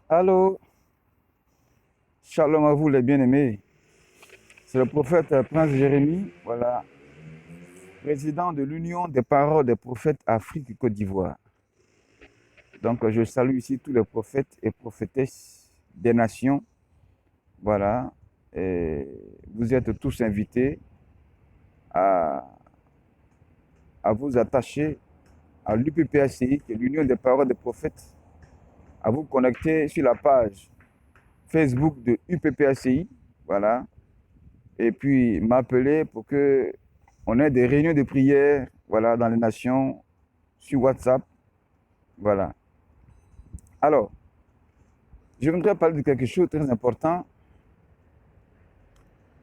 Allô, shalom à vous les bien-aimés. C'est le prophète Prince Jérémie, voilà, président de l'Union des paroles des prophètes Afrique et Côte d'Ivoire. Donc je salue ici tous les prophètes et prophétesses des nations. Voilà, et vous êtes tous invités à, à vous attacher à l'UPPACI, qui est l'Union des paroles des prophètes, à vous connecter sur la page Facebook de UPPACI, voilà, et puis m'appeler pour que on ait des réunions de prière, voilà, dans les nations, sur WhatsApp, voilà. Alors, je voudrais parler de quelque chose de très important.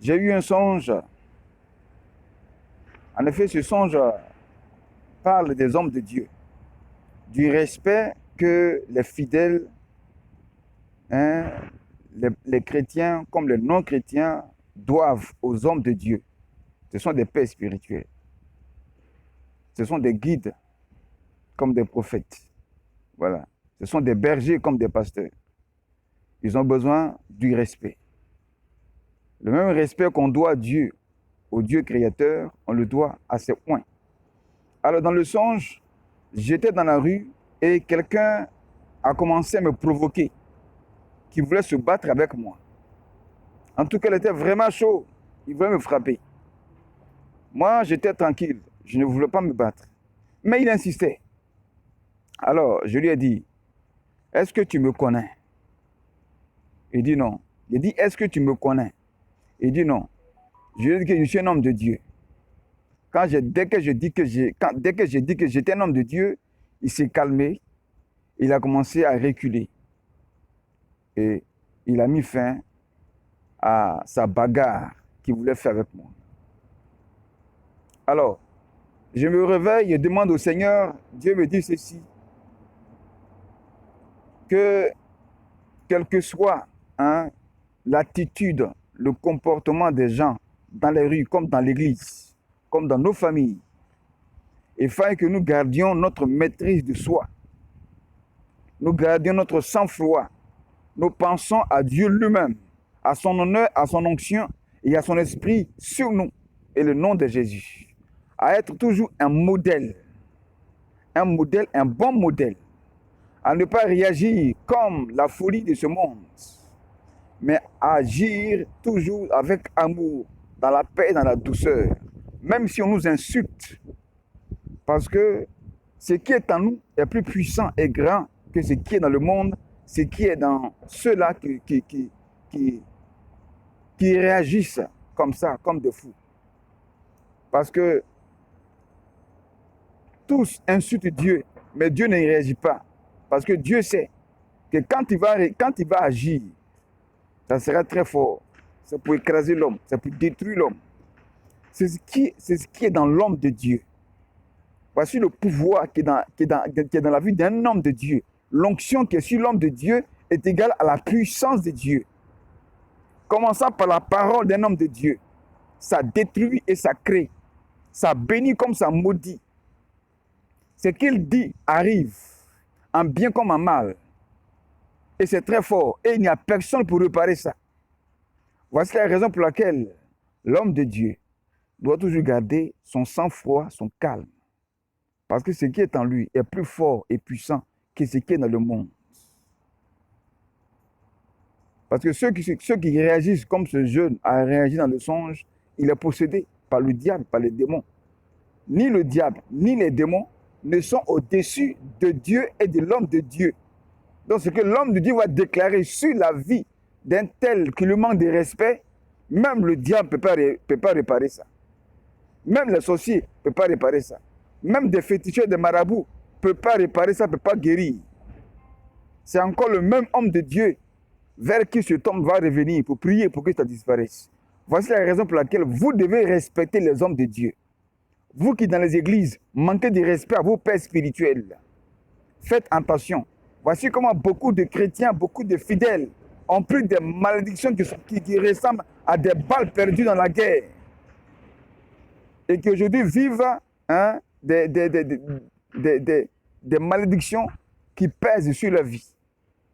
J'ai eu un songe. En effet, ce songe parle des hommes de Dieu, du respect que les fidèles, hein, les chrétiens comme les non-chrétiens doivent aux hommes de Dieu. Ce sont des pères spirituels. Ce sont des guides comme des prophètes. Voilà. Ce sont des bergers comme des pasteurs. Ils ont besoin du respect. Le même respect qu'on doit à Dieu, au Dieu créateur, on le doit à ses oints. Alors dans le songe, j'étais dans la rue et quelqu'un a commencé à me provoquer, qui voulait se battre avec moi. En tout cas, il était vraiment chaud. Il voulait me frapper. Moi, j'étais tranquille. Je ne voulais pas me battre. Mais il insistait. Alors, je lui ai dit, est-ce que tu me connais? Il dit non. J'ai dit, est-ce que tu me connais? Il dit non. Je lui ai dit que je suis un homme de Dieu. Dès que j'ai dit que j'étais un homme de Dieu, il s'est calmé, il a commencé à reculer. Et il a mis fin à sa bagarre qu'il voulait faire avec moi. Alors, je me réveille et demande au Seigneur, Dieu me dit ceci, que quelle que soit l'attitude, le comportement des gens dans les rues, comme dans l'église, comme dans nos familles, il faut que nous gardions notre maîtrise de soi. Nous gardions notre sang-froid. Nous pensons à Dieu lui-même, à son honneur, à son onction et à son esprit sur nous et le nom de Jésus. À être toujours un modèle, un bon modèle. À ne pas réagir comme la folie de ce monde, mais à agir toujours avec amour, dans la paix et dans la douceur, même si on nous insulte, parce que ce qui est en nous est plus puissant et grand que ce qui est dans le monde, ce qui est dans ceux-là qui réagissent comme ça, comme des fous. Parce que tous insultent Dieu, mais Dieu ne réagit pas. Parce que Dieu sait que quand il va agir, ça sera très fort. C'est pour écraser l'homme, c'est pour détruire l'homme. C'est ce qui est dans l'homme de Dieu. Voici le pouvoir qui est dans la vie d'un homme de Dieu. L'onction qui est sur l'homme de Dieu est égale à la puissance de Dieu. Commençant par la parole d'un homme de Dieu. Ça détruit et ça crée. Ça bénit comme ça maudit. Ce qu'il dit arrive, en bien comme en mal. Et c'est très fort. Et il n'y a personne pour réparer ça. Voici la raison pour laquelle l'homme de Dieu doit toujours garder son sang-froid, son calme. Parce que ce qui est en lui est plus fort et puissant que ce qui est dans le monde. Parce que ceux qui réagissent comme ce jeune a réagi dans le songe, il est possédé par le diable, par les démons. Ni le diable, ni les démons ne sont au-dessus de Dieu et de l'homme de Dieu. Donc ce que l'homme de Dieu va déclarer sur la vie d'un tel qui lui manque de respect, même le diable ne peut pas réparer ça. Même les sorciers ne peuvent pas réparer ça. Même des féticheurs, des marabouts ne peuvent pas réparer ça, ne peuvent pas guérir. C'est encore le même homme de Dieu vers qui cet homme va revenir pour prier pour que ça disparaisse. Voici la raison pour laquelle vous devez respecter les hommes de Dieu. Vous qui dans les églises manquez de respect à vos pères spirituels, faites attention. Voici comment beaucoup de chrétiens, beaucoup de fidèles ont pris des malédictions qui ressemblent à des balles perdues dans la guerre. Et qui aujourd'hui vivent des malédictions qui pèsent sur leur vie.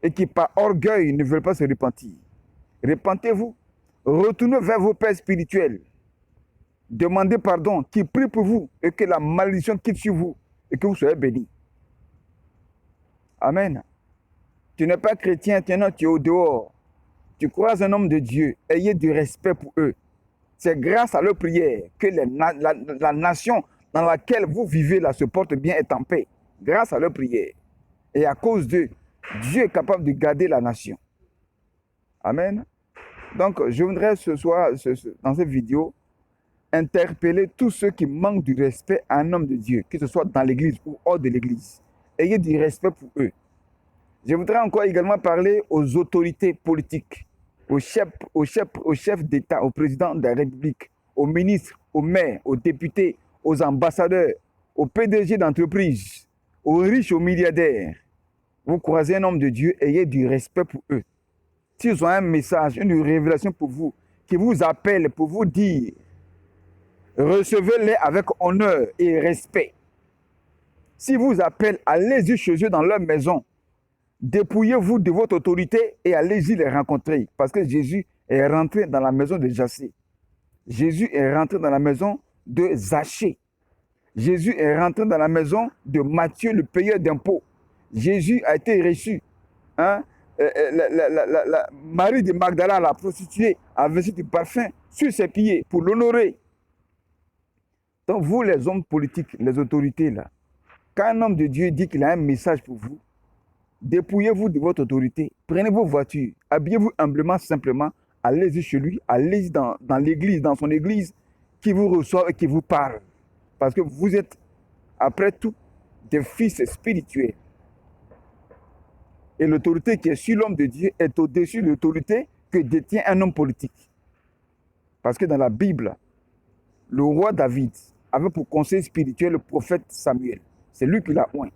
et qui par orgueil ne veulent pas se repentir. Repentez-vous, retournez vers vos pères spirituels, demandez pardon, qu'ils prient pour vous et que la malédiction quitte sur vous et que vous soyez bénis. Amen. Tu n'es pas chrétien, tu es au dehors. Tu croises un homme de Dieu, ayez du respect pour eux. C'est grâce à leur prière que la nation dans laquelle vous vivez là se porte bien et en paix. Grâce à leur prière. Et à cause d'eux, Dieu est capable de garder la nation. Amen. Donc, je voudrais ce soir, dans cette vidéo, interpeller tous ceux qui manquent du respect à un homme de Dieu, que ce soit dans l'église ou hors de l'église. Ayez du respect pour eux. Je voudrais encore également parler aux autorités politiques, aux chefs d'État, au président de la République, aux ministres, aux maires, aux députés, aux ambassadeurs, aux PDG d'entreprises, aux riches, aux milliardaires. Vous croisez un homme de Dieu, ayez du respect pour eux. S'ils ont un message, une révélation pour vous, qui vous appelle pour vous dire, recevez-les avec honneur et respect. S'ils vous appellent, allez-y chez eux dans leur maison. Dépouillez-vous de votre autorité et allez-y les rencontrer. Parce que Jésus est rentré dans la maison de Jassé. Jésus est rentré dans la maison de Zachée. Jésus est rentré dans la maison de Matthieu, le payeur d'impôts. Jésus a été reçu. Hein? Marie de Magdala, la prostituée, a versé du parfum sur ses pieds pour l'honorer. Donc vous, les hommes politiques, les autorités, là, quand un homme de Dieu dit qu'il a un message pour vous, dépouillez-vous de votre autorité, prenez vos voitures, habillez-vous humblement, simplement, allez-y chez lui, allez-y dans l'église, dans son église, qui vous reçoit et qui vous parle. Parce que vous êtes, après tout, des fils spirituels. Et l'autorité qui est sur l'homme de Dieu est au-dessus de l'autorité que détient un homme politique. Parce que dans la Bible, le roi David avait pour conseil spirituel le prophète Samuel. C'est lui qui l'a oint.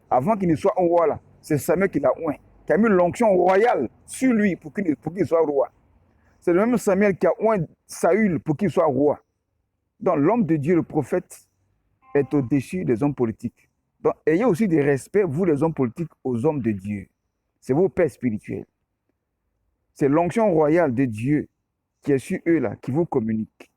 Avant qu'il ne soit un roi là, c'est Samuel qui l'a oint, qui a mis l'onction royale sur lui pour qu'il soit roi. C'est le même Samuel qui a oint Saül pour qu'il soit roi. Donc l'homme de Dieu, le prophète, est au-dessus des hommes politiques. Donc ayez aussi du respect, vous les hommes politiques, aux hommes de Dieu. C'est vos pères spirituels. C'est l'onction royale de Dieu qui est sur eux là, qui vous communique.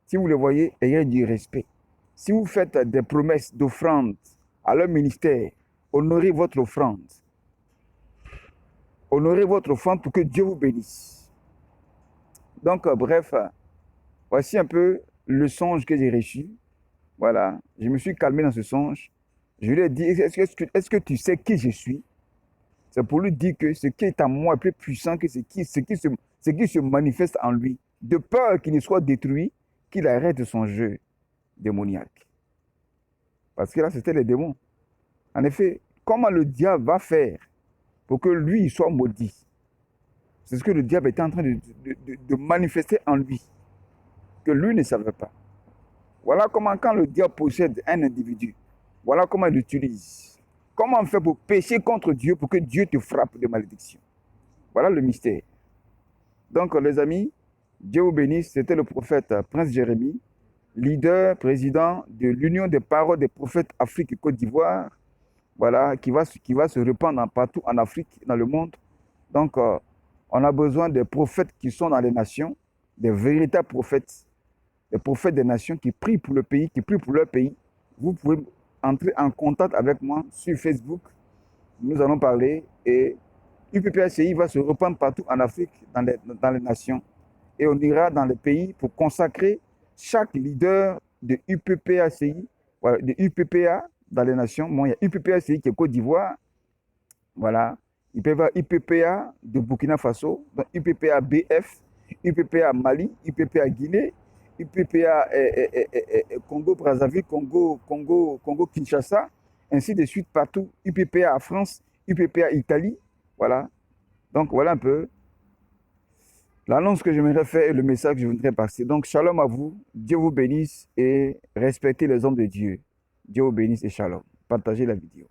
Si vous les voyez, ayez du respect. Si vous faites des promesses d'offrande à leur ministère, honorez votre offrande. Honorez votre offrande pour que Dieu vous bénisse. Donc, bref, voici un peu le songe que j'ai reçu. Voilà, je me suis calmé dans ce songe. Je lui ai dit, est-ce que tu sais qui je suis? C'est pour lui dire que ce qui est en moi est plus puissant que ce qui se manifeste en lui. De peur qu'il ne soit détruit, qu'il arrête son jeu démoniaque. Parce que là, c'était les démons. En effet, comment le diable va faire pour que lui soit maudit? C'est ce que le diable était en train de manifester en lui, que lui ne savait pas. Voilà comment, quand le diable possède un individu, voilà comment il l'utilise. Comment on fait pour pécher contre Dieu pour que Dieu te frappe de malédiction? Voilà le mystère. Donc, les amis, Dieu vous bénisse. C'était le prophète Prince Jérémie, leader, président de l'Union des paroles des prophètes Afrique et Côte d'Ivoire. Voilà, qui va se répandre partout en Afrique, dans le monde. Donc, on a besoin des prophètes qui sont dans les nations, des véritables prophètes, des prophètes des nations qui prient pour le pays, qui prient pour leur pays. Vous pouvez entrer en contact avec moi sur Facebook. Nous allons parler et UPPACI va se répandre partout en Afrique, dans les nations. Et on ira dans les pays pour consacrer chaque leader de UPPACI, voilà, de UPPA dans les nations. Bon, il y a UPPACI qui est Côte d'Ivoire. Voilà. Il peut y avoir UPPA de Burkina Faso, donc UPPA BF, UPPA Mali, UPPA Guinée, UPPA Congo-Brazzaville, Congo-Kinshasa, ainsi de suite partout. UPPA France, UPPA Italie. Voilà. Donc voilà un peu l'annonce que j'aimerais faire et le message que je voudrais passer. Donc shalom à vous, Dieu vous bénisse et respectez les hommes de Dieu. Dieu vous bénisse et shalom. Partagez la vidéo.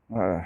Voilà.